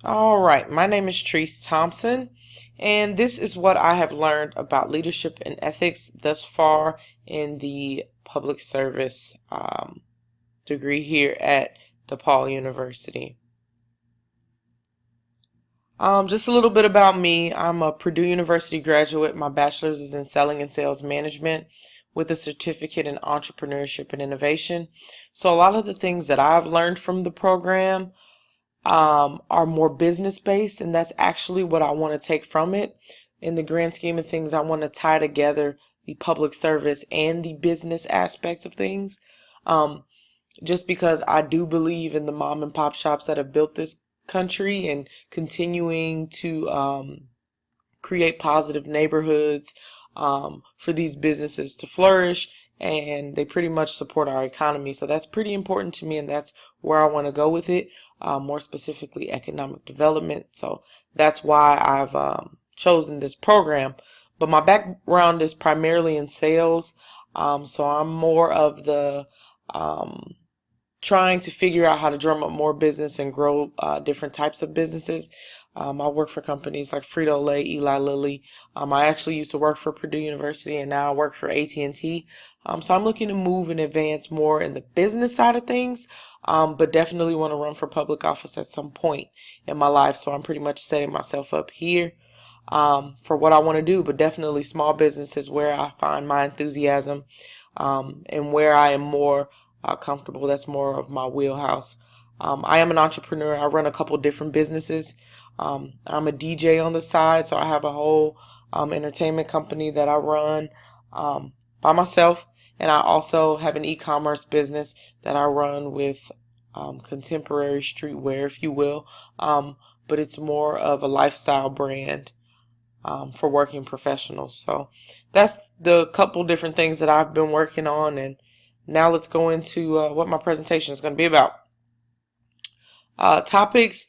All right, my name is Trice Thompson, and this is what I have learned about leadership and ethics thus far in the public service degree here at DePaul University. Just a little bit about me. I'm a Purdue University graduate. My bachelor's is in selling and sales management with a certificate in entrepreneurship and innovation. So a lot of the things that I've learned from the program are more business based, and that's actually what I want to take from it. In the grand scheme of things, I want to tie together the public service and the business aspects of things. Um, just because I do believe in the mom and pop shops that have built this country and continuing to create positive neighborhoods for these businesses to flourish, and they pretty much support our economy. So that's pretty important to me, and that's where I want to go with it, more specifically economic development. So that's why I've chosen this program. But my background is primarily in sales, so I'm more of the trying to figure out how to drum up more business and grow different types of businesses. I work for companies like Frito-Lay, Eli Lilly. I actually used to work for Purdue University, and now I work for AT&T. So I'm looking to move and advance more in the business side of things, but definitely want to run for public office at some point in my life. So I'm pretty much setting myself up here for what I want to do, but definitely small business is where I find my enthusiasm and where I am more comfortable. That's more of my wheelhouse. I am an entrepreneur. I run a couple different businesses. I'm a DJ on the side, so I have a whole entertainment company that I run by myself, and I also have an e-commerce business that I run with contemporary streetwear, if you will, but it's more of a lifestyle brand for working professionals. So that's the couple different things that I've been working on, and now let's go into what my presentation is going to be about. Topics.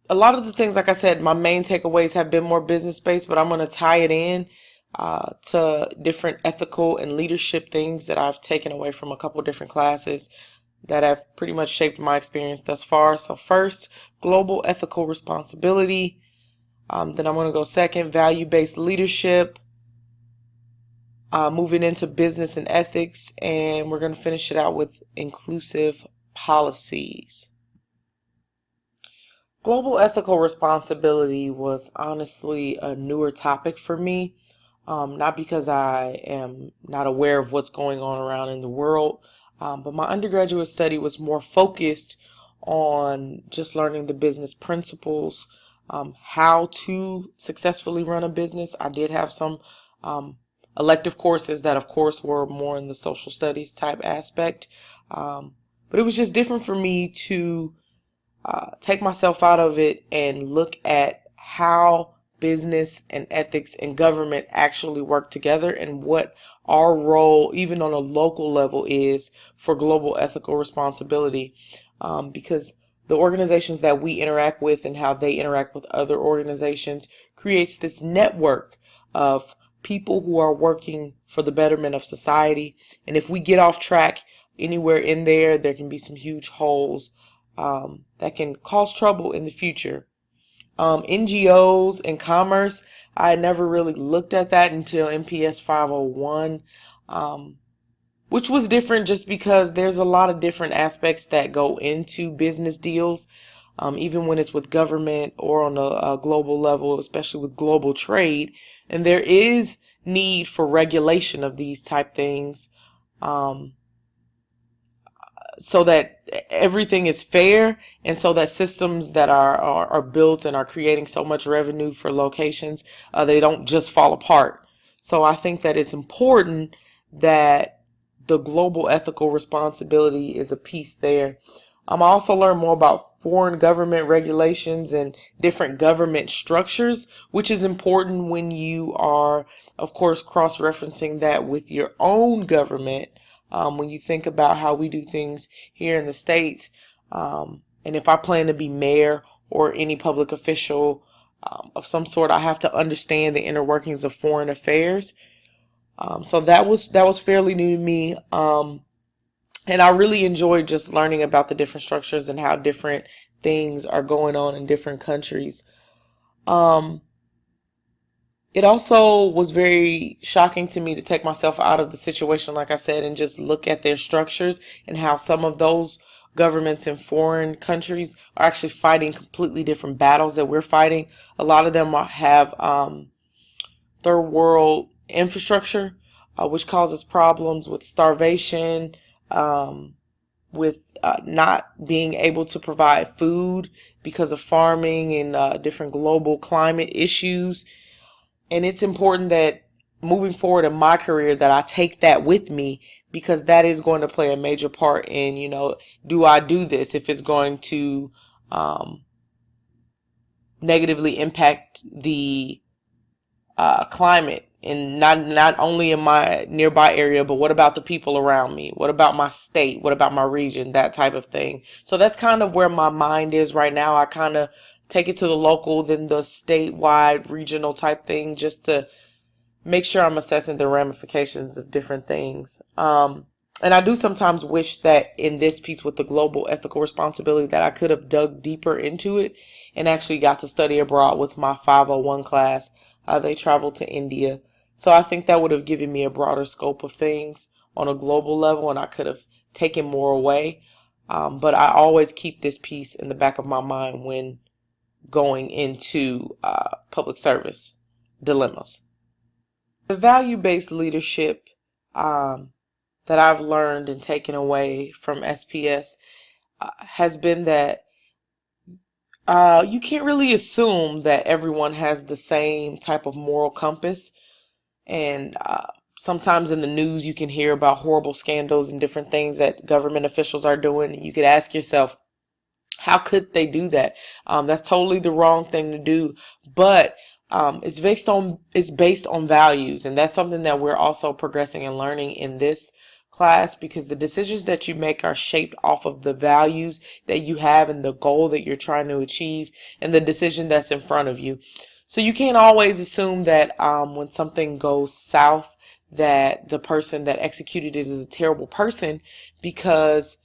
A lot of the things, like I said, my main takeaways have been more business based, but I'm going to tie it in to different ethical and leadership things that I've taken away from a couple different classes that have pretty much shaped my experience thus far. So first, global ethical responsibility. Then I'm going to go second, value-based leadership. Moving into business and ethics, and we're going to finish it out with inclusive policies. Global ethical responsibility was honestly a newer topic for me, not because I am not aware of what's going on around in the world, but my undergraduate study was more focused on just learning the business principles, how to successfully run a business. I did have some elective courses that, of course, were more in the social studies type aspect, but it was just different for me to take myself out of it and look at how business and ethics and government actually work together, and what our role, even on a local level, is for global ethical responsibility, because the organizations that we interact with and how they interact with other organizations creates this network of people who are working for the betterment of society. And if we get off track anywhere in there, there can be some huge holes that can cause trouble in the future. NGOs and commerce, I never really looked at that until NPS 501, which was different just because there's a lot of different aspects that go into business deals, even when it's with government or on a global level, especially with global trade. And there is need for regulation of these type things, so that everything is fair, and so that systems that are built and are creating so much revenue for locations, they don't just fall apart. So I think that it's important that the global ethical responsibility is a piece there. I also learned more about foreign government regulations and different government structures, which is important when you are, of course, cross-referencing that with your own government. When you think about how we do things here in the States, and if I plan to be mayor or any public official of some sort, I have to understand the inner workings of foreign affairs. So that was fairly new to me, and I really enjoyed just learning about the different structures and how different things are going on in different countries. Um, it also was very shocking to me to take myself out of the situation, like I said, and just look at their structures and how some of those governments in foreign countries are actually fighting completely different battles that we're fighting. A lot of them have third world infrastructure, which causes problems with starvation, with not being able to provide food because of farming and different global climate issues. And it's important that moving forward in my career that I take that with me, because that is going to play a major part in, do I do this if it's going to um, negatively impact the climate, and not only in my nearby area, but what about the people around me? What about my state? What about my region? That type of thing. So that's kind of where my mind is right now. I kind of take it to the local, then the statewide, regional type thing, just to make sure I'm assessing the ramifications of different things. And I do sometimes wish that in this piece with the global ethical responsibility that I could have dug deeper into it and actually got to study abroad with my 501 class. They traveled to India. So I think that would have given me a broader scope of things on a global level, and I could have taken more away. But I always keep this piece in the back of my mind when going into public service dilemmas. The value-based leadership that I've learned and taken away from SPS has been that you can't really assume that everyone has the same type of moral compass. And sometimes in the news you can hear about horrible scandals and different things that government officials are doing. You could ask yourself, how could they do that? That's totally the wrong thing to do. But it's based on values, and that's something that we're also progressing and learning in this class, because the decisions that you make are shaped off of the values that you have and the goal that you're trying to achieve and the decision that's in front of you. So you can't always assume that when something goes south that the person that executed it is a terrible person, because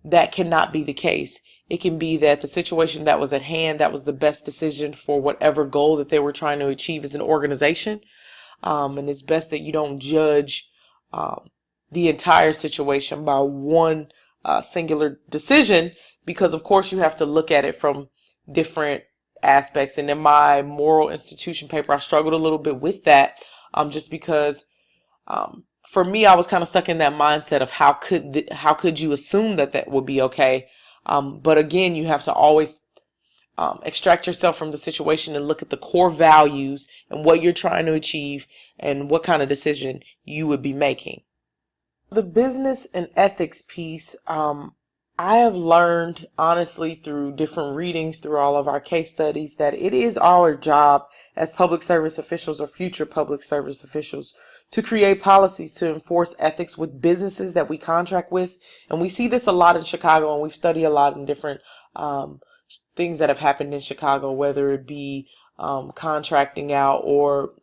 that cannot be the case. It can be that the situation that was at hand, that was the best decision for whatever goal that they were trying to achieve as an organization. And it's best that you don't judge the entire situation by one singular decision, because of course you have to look at it from different aspects. And in my moral institution paper, I struggled a little bit with that, just because for me, I was kind of stuck in that mindset of how could you assume that that would be okay? But again, you have to always extract yourself from the situation and look at the core values and what you're trying to achieve and what kind of decision you would be making. The business and ethics piece, I have learned honestly through different readings, through all of our case studies, that it is our job as public service officials or future public service officials to create policies to enforce ethics with businesses that we contract with. And we see this a lot in Chicago, and we've studied a lot in different things that have happened in Chicago, whether it be contracting out or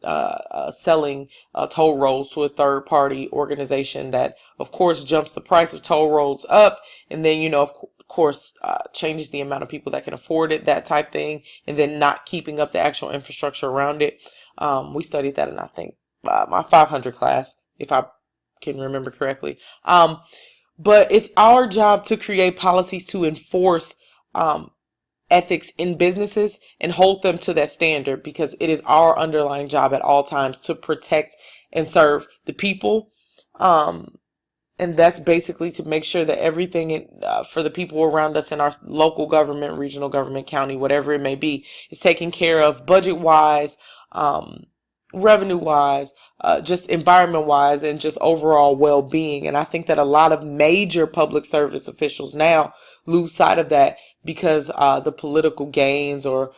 selling toll roads to a third party organization that of course jumps the price of toll roads up, and then of course changes the amount of people that can afford it, that type thing, and then not keeping up the actual infrastructure around it. We studied that in, I think, my 500 class, if I can remember correctly. But it's our job to create policies to enforce ethics in businesses and hold them to that standard, because it is our underlying job at all times to protect and serve the people. And that's basically to make sure that everything for the people around us in our local government, regional government, county, whatever it may be, is taken care of budget-wise, revenue-wise, just environment-wise, and just overall well-being. And I think that a lot of major public service officials now lose sight of that because the political gains or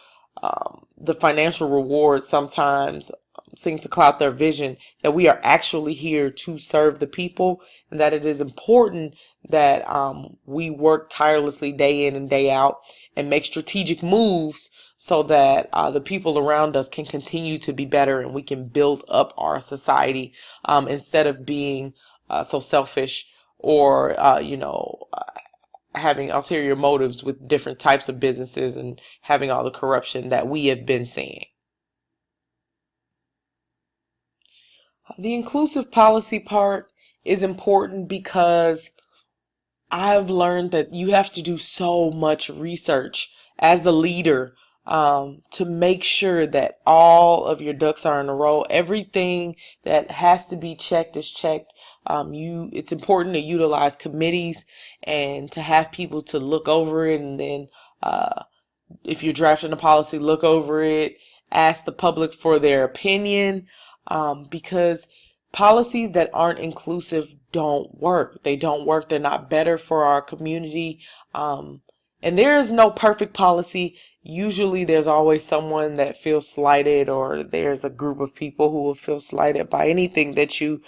the financial rewards sometimes seem to cloud their vision, that we are actually here to serve the people, and that it is important that we work tirelessly day in and day out and make strategic moves so that the people around us can continue to be better and we can build up our society, instead of being so selfish or having ulterior motives with different types of businesses and having all the corruption that we have been seeing. The inclusive policy part is important because I've learned that you have to do so much research as a leader, to make sure that all of your ducks are in a row. Everything that has to be checked is checked. It's important to utilize committees and to have people to look over it, and then if you're drafting a policy, look over it, ask the public for their opinion, because policies that aren't inclusive don't work. They don't work. They're not better for our community. And there is no perfect policy. Usually there's always someone that feels slighted, or there's a group of people who will feel slighted by anything that you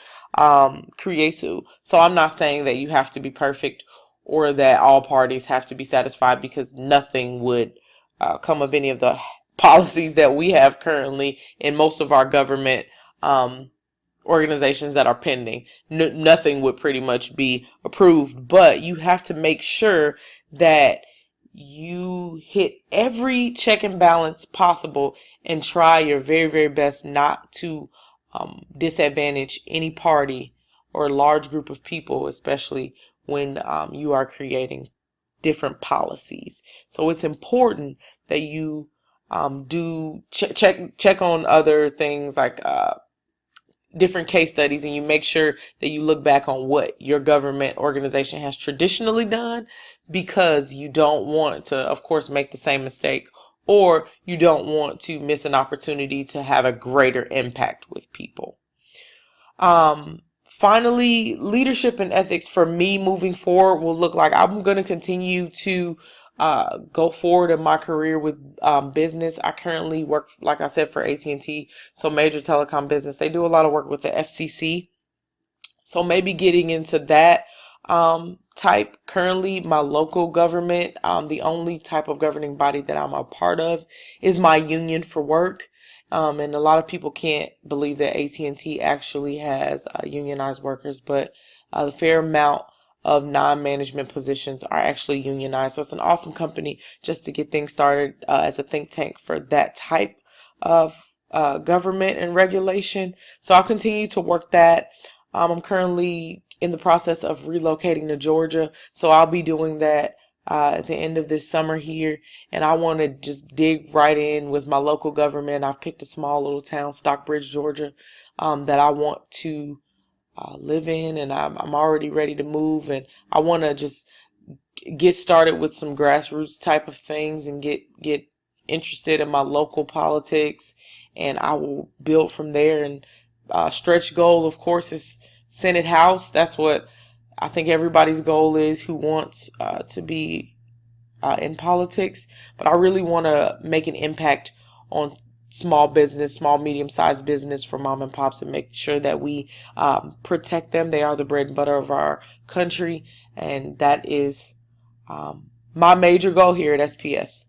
create. So I'm not saying that you have to be perfect or that all parties have to be satisfied, because nothing would come of any of the policies that we have currently in most of our government organizations that are pending. Nothing would pretty much be approved, but you have to make sure that you hit every check and balance possible and try your very, very best not to disadvantage any party or large group of people, especially when you are creating different policies. So it's important that you do check on other things like different case studies, and you make sure that you look back on what your government organization has traditionally done, because you don't want to, of course, make the same mistake, or you don't want to miss an opportunity to have a greater impact with people. Finally, leadership and ethics for me moving forward will look like I'm going to continue to go forward in my career with business. I currently work, like I said, for AT&T, so major telecom business. They do a lot of work with the FCC. So maybe getting into that type. Currently, my local government, the only type of governing body that I'm a part of is my union for work. And a lot of people can't believe that AT&T actually has unionized workers, but the fair amount of non-management positions are actually unionized. So it's an awesome company just to get things started as a think tank for that type of government and regulation. So I'll continue to work that. I'm currently in the process of relocating to Georgia, so I'll be doing that at the end of this summer here, and I want to just dig right in with my local government. I've picked a small little town, Stockbridge, Georgia, that I want to live in, and I'm already ready to move, and I want to just get started with some grassroots type of things and get interested in my local politics, and I will build from there. And stretch goal, of course, is Senate House. That's what I think everybody's goal is who wants to be in politics. But I really want to make an impact on small business, small, medium-sized business for mom and pops, and make sure that we protect them. They are the bread and butter of our country, and that is my major goal here at SPS.